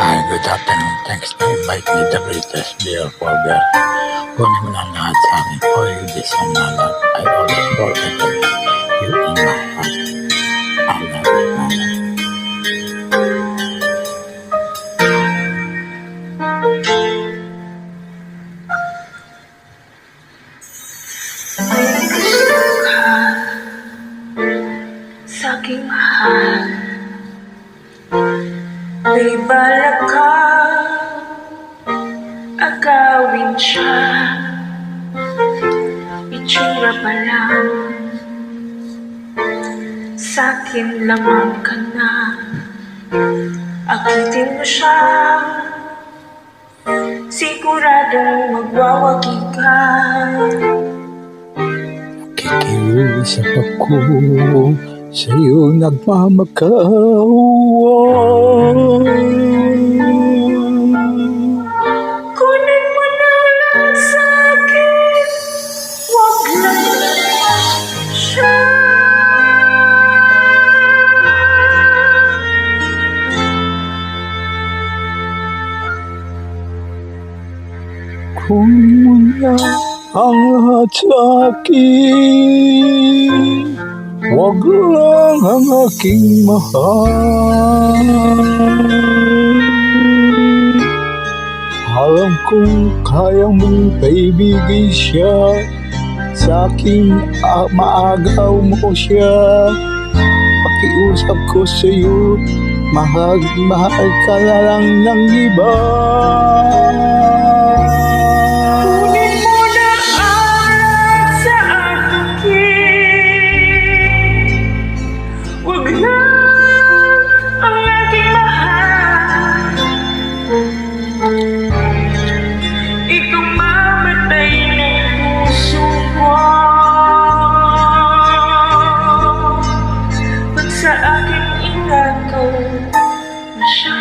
Hi, good afternoon. Thanks na invite me the greatest beer for girl. Kunin mo na lahat sa akin. For you, this and my love. I always forever you in my heart. I love you, my love. May gusto ka sa'king mahal. May balak ka agawin siya. Itsura pa lang sa'kin lamang ka na. Akitin mo siya, siguradong magwawagi ka. Kikiusap ako sa'yo nagmamakaw. Kunin mo na lang sa'kin, wag lang siya. Kunin mo na ang lahat sa'kin, wag lang ang aking mahal. Alam kong kaya mong kaibigin siya, sa'kin maagaw mo siya. Pakiusap ko sa'yo, mahal ka na lang ng iba. Kunin mo na ang lahat sa akin, wag lang ang aking mahal. Ikaw mamatay ng puso ko pag sa akin inagaw mo siya.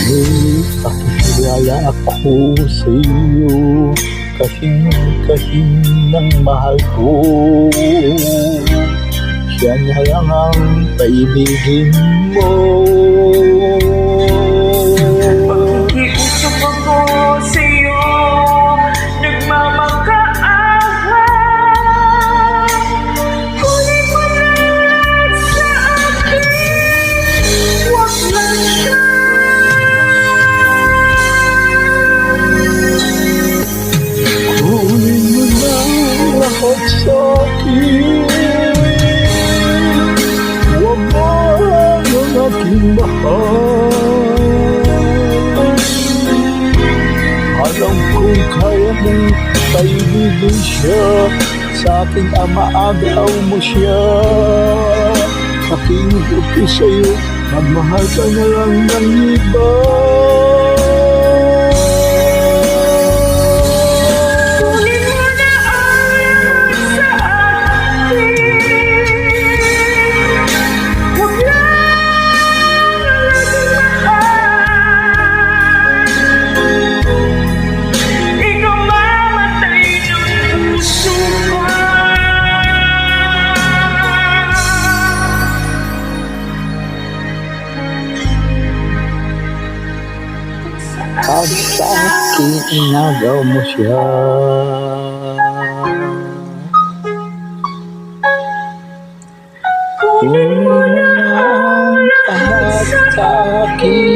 Ay, pakikilala ako sa iyo, kasing ng mahal ko. Siya na lang ang paibigin mo. Pakikiusap ako sa'yo, nagmamakaawa. Kunin mo na lahat sa akin, wag lang siya. Kunin mo na lahat sa akin, wag lang ang aking mahal. Alam kong kaya mong paibigin siya, sa'king maagaw mo siya. Pakiusap ko sa'yo, magmahal ka na lang ng iba. Kunin mo na ang lahat sa akin, wag lang ang aking mahal. Ikaw mamatay ng puso ko Pag sa akin inagaw mo siya. Kunin mo na ang lahat Lahat sa sa akin,